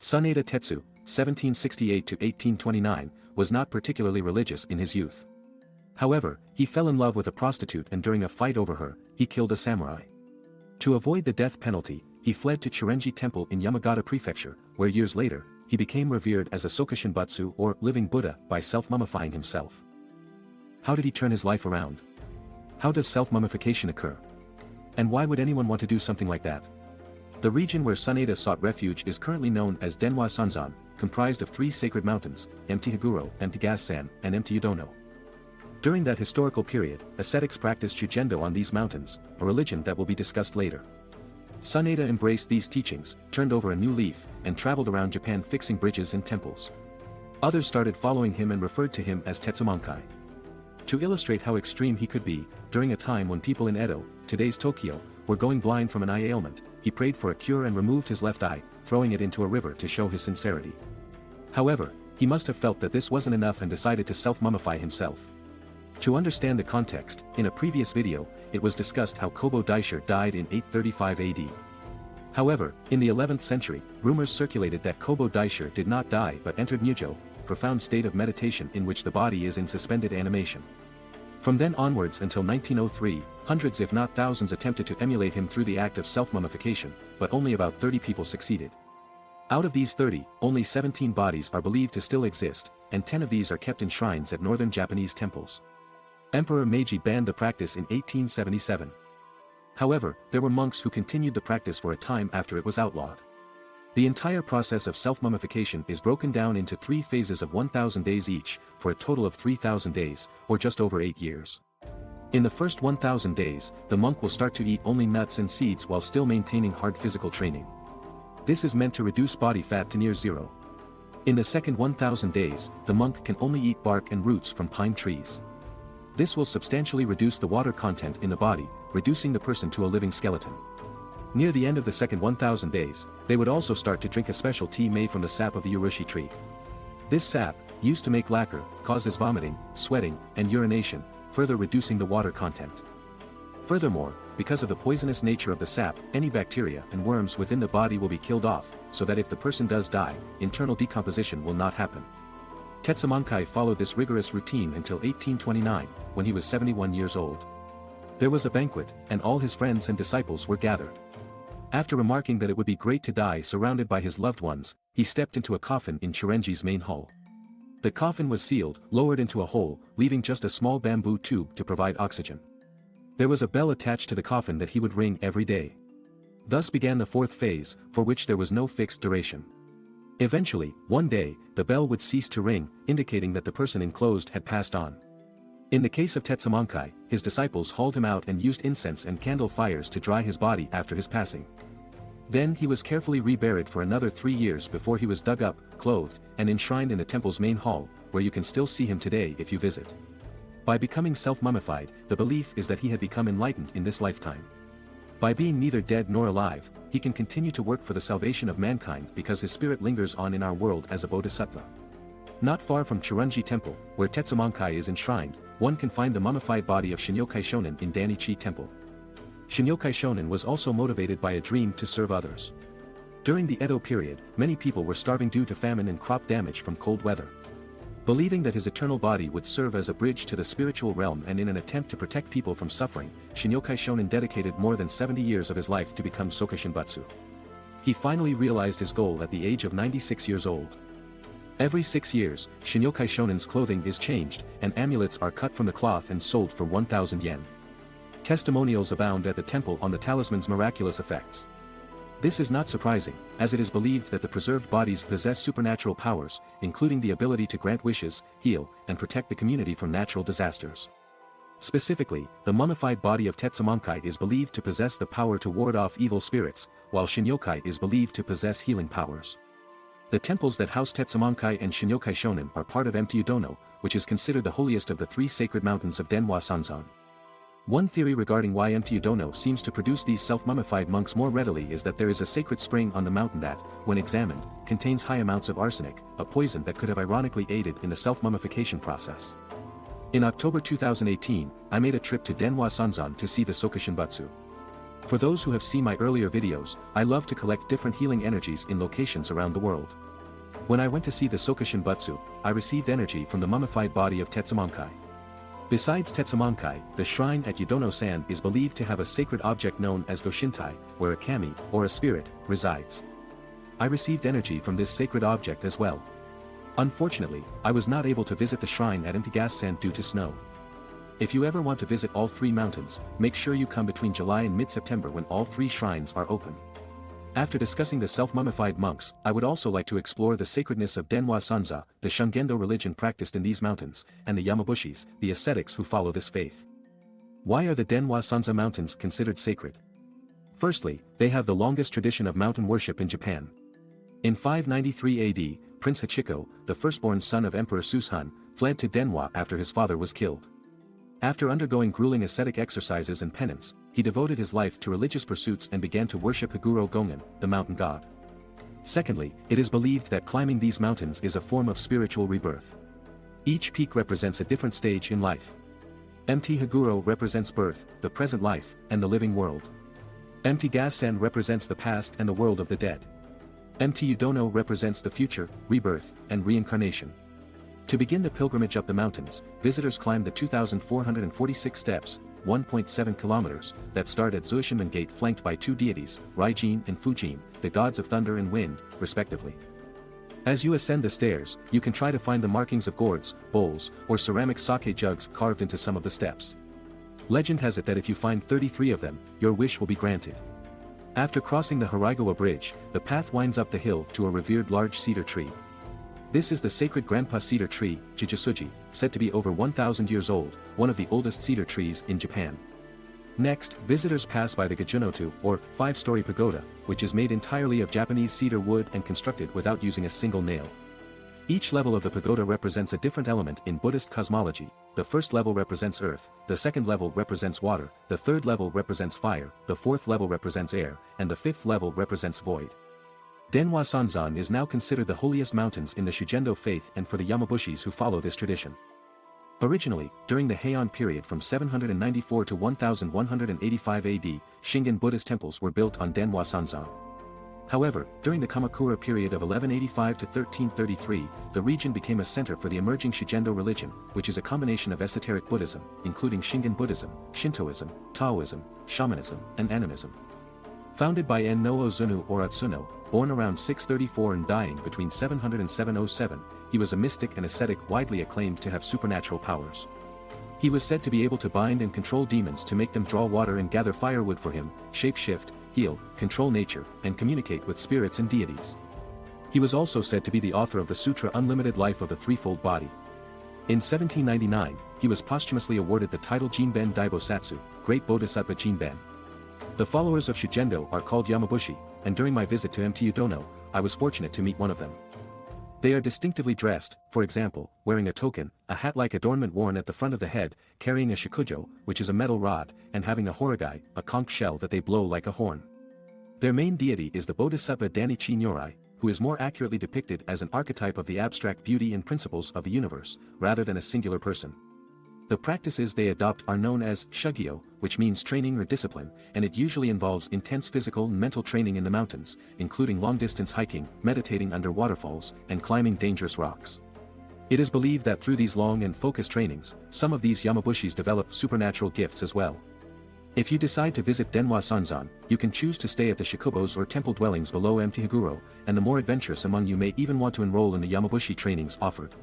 Tsunade Tetsu, 1768–1829, was not particularly religious in his youth. However, he fell in love with a prostitute and during a fight over her, he killed a samurai. To avoid the death penalty, he fled to Chirenji Temple in Yamagata Prefecture, where years later, he became revered as a Sokushinbutsu or living Buddha by self-mummifying himself. How did he turn his life around? How does self-mummification occur? And why would anyone want to do something like that? The region where Tsunade sought refuge is currently known as Dewa Sanzan, comprised of 3 sacred mountains, Mt. Haguro, Mt. Gasan, and Mt. Udono. During that historical period, ascetics practiced Shugendo on these mountains, a religion that will be discussed later. Tsunade embraced these teachings, turned over a new leaf, and traveled around Japan fixing bridges and temples. Others started following him and referred to him as Tetsumonkai. To illustrate how extreme he could be, during a time when people in Edo, today's Tokyo, were going blind from an eye ailment, he prayed for a cure and removed his left eye, throwing it into a river to show his sincerity. However, he must have felt that this wasn't enough and decided to self-mummify himself. To understand the context, in a previous video, it was discussed how Kobo Daisher died in 835 AD. However, in the 11th century, rumors circulated that Kobo Daisher did not die but entered Mujo, profound state of meditation in which the body is in suspended animation. From then onwards until 1903, hundreds if not thousands attempted to emulate him through the act of self-mummification, but only about 30 people succeeded. Out of these 30, only 17 bodies are believed to still exist, and 10 of these are kept in shrines at northern Japanese temples. Emperor Meiji banned the practice in 1877. However, there were monks who continued the practice for a time after it was outlawed. The entire process of self-mummification is broken down into 3 phases of 1,000 days each, for a total of 3,000 days, or just over 8 years. In the first 1,000 days, the monk will start to eat only nuts and seeds while still maintaining hard physical training. This is meant to reduce body fat to near zero. In the second 1,000 days, the monk can only eat bark and roots from pine trees. This will substantially reduce the water content in the body, reducing the person to a living skeleton. Near the end of the second 1,000 days, they would also start to drink a special tea made from the sap of the urushi tree. This sap, used to make lacquer, causes vomiting, sweating, and urination, further reducing the water content. Furthermore, because of the poisonous nature of the sap, any bacteria and worms within the body will be killed off, so that if the person does die, internal decomposition will not happen. Tetsumonkai followed this rigorous routine until 1829, when he was 71 years old. There was a banquet, and all his friends and disciples were gathered. After remarking that it would be great to die surrounded by his loved ones, he stepped into a coffin in Chirenji's main hall. The coffin was sealed, lowered into a hole, leaving just a small bamboo tube to provide oxygen. There was a bell attached to the coffin that he would ring every day. Thus began the 4th phase, for which there was no fixed duration. Eventually, one day, the bell would cease to ring, indicating that the person enclosed had passed on. In the case of Tetsumonkai, his disciples hauled him out and used incense and candle fires to dry his body after his passing. Then he was carefully reburied for another 3 years before he was dug up, clothed, and enshrined in the temple's main hall, where you can still see him today if you visit. By becoming self-mummified, the belief is that he had become enlightened in this lifetime. By being neither dead nor alive, he can continue to work for the salvation of mankind because his spirit lingers on in our world as a bodhisattva. Not far from Chirenji Temple, where Tetsumonkai is enshrined, one can find the mummified body of Shinyokai Shonin in Danichi Temple. Shinyokai Shonin was also motivated by a dream to serve others. During the Edo period, many people were starving due to famine and crop damage from cold weather. Believing that his eternal body would serve as a bridge to the spiritual realm and in an attempt to protect people from suffering, Shinyokai Shonin dedicated more than 70 years of his life to become Sokushinbutsu. He finally realized his goal at the age of 96 years old. Every 6 years, Shinyokai Shonin's clothing is changed, and amulets are cut from the cloth and sold for 1,000 yen. Testimonials abound at the temple on the talisman's miraculous effects. This is not surprising, as it is believed that the preserved bodies possess supernatural powers, including the ability to grant wishes, heal, and protect the community from natural disasters. Specifically, the mummified body of Tetsumonkai is believed to possess the power to ward off evil spirits, while Shinyokai is believed to possess healing powers. The temples that house Tetsumonkai and Shinyokai Shonin are part of Mt. Udono, which is considered the holiest of the 3 sacred mountains of Dewa Sanzan. One theory regarding why Mt. Udono seems to produce these self-mummified monks more readily is that there is a sacred spring on the mountain that, when examined, contains high amounts of arsenic, a poison that could have ironically aided in the self-mummification process. In October 2018, I made a trip to Dewa Sanzan to see the Sokushinbutsu. For those who have seen my earlier videos, I love to collect different healing energies in locations around the world. When I went to see the Sokushinbutsu, I received energy from the mummified body of Tetsumonkai. Besides Tetsumonkai, the shrine at Yudono-san is believed to have a sacred object known as Goshintai, where a kami, or a spirit, resides. I received energy from this sacred object as well. Unfortunately, I was not able to visit the shrine at Yamabushi due to snow. If you ever want to visit all three mountains, make sure you come between July and mid-September when all three shrines are open. After discussing the self-mummified monks, I would also like to explore the sacredness of Dewa Sanza, the Shugendo religion practiced in these mountains, and the Yamabushis, the ascetics who follow this faith. Why are the Dewa Sanza mountains considered sacred? Firstly, they have the longest tradition of mountain worship in Japan. In 593 AD, Prince Hachiko, the firstborn son of Emperor Sushun, fled to Denwa after his father was killed. After undergoing grueling ascetic exercises and penance, he devoted his life to religious pursuits and began to worship Haguro Gongen, the mountain god. Secondly, it is believed that climbing these mountains is a form of spiritual rebirth. Each peak represents a different stage in life. Mt. Haguro represents birth, the present life, and the living world. Mt. Gassen represents the past and the world of the dead. Mt. Yudono represents the future, rebirth, and reincarnation. To begin the pilgrimage up the mountains, visitors climb the 2,446 steps, 1.7 kilometers, that start at Zuishimen Gate flanked by two deities, Raijin and Fujin, the gods of thunder and wind, respectively. As you ascend the stairs, you can try to find the markings of gourds, bowls, or ceramic sake jugs carved into some of the steps. Legend has it that if you find 33 of them, your wish will be granted. After crossing the Harigawa Bridge, the path winds up the hill to a revered large cedar tree. This is the sacred Grandpa cedar tree, Jijisuji, said to be over 1,000 years old, one of the oldest cedar trees in Japan. Next, visitors pass by the Gajunotu, or five-story pagoda, which is made entirely of Japanese cedar wood and constructed without using a single nail. Each level of the pagoda represents a different element in Buddhist cosmology. The first level represents earth, the second level represents water, the third level represents fire, the fourth level represents air, and the fifth level represents void. Dewa Sanzan is now considered the holiest mountains in the Shugendo faith and for the Yamabushis who follow this tradition. Originally, during the Heian period from 794 to 1185 AD, Shingon Buddhist temples were built on Dewa Sanzan. However, during the Kamakura period of 1185 to 1333, the region became a center for the emerging Shugendo religion, which is a combination of esoteric Buddhism, including Shingon Buddhism, Shintoism, Taoism, shamanism, and animism. Founded by En-no Ozunu or Atsuno, born around 634 and dying between 700 and 707, he was a mystic and ascetic widely acclaimed to have supernatural powers. He was said to be able to bind and control demons to make them draw water and gather firewood for him, shape-shift, heal, control nature, and communicate with spirits and deities. He was also said to be the author of the sutra Unlimited Life of the Threefold Body. In 1799, he was posthumously awarded the title Jinben Daibosatsu, Great Bodhisattva Jinben. The followers of Shugendo are called Yamabushi, and during my visit to Mt. Yudono, I was fortunate to meet one of them. They are distinctively dressed, for example, wearing a token, a hat-like adornment worn at the front of the head, carrying a shikujo, which is a metal rod, and having a horogai, a conch shell that they blow like a horn. Their main deity is the Bodhisattva Danichi Nyorai, who is more accurately depicted as an archetype of the abstract beauty and principles of the universe, rather than a singular person. The practices they adopt are known as shugyo, which means training or discipline, and it usually involves intense physical and mental training in the mountains, including long-distance hiking, meditating under waterfalls, and climbing dangerous rocks. It is believed that through these long and focused trainings, some of these Yamabushis develop supernatural gifts as well. If you decide to visit Dewa Sanzan, you can choose to stay at the shukubos or temple dwellings below Mt. Haguro, and the more adventurous among you may even want to enroll in the Yamabushi trainings offered.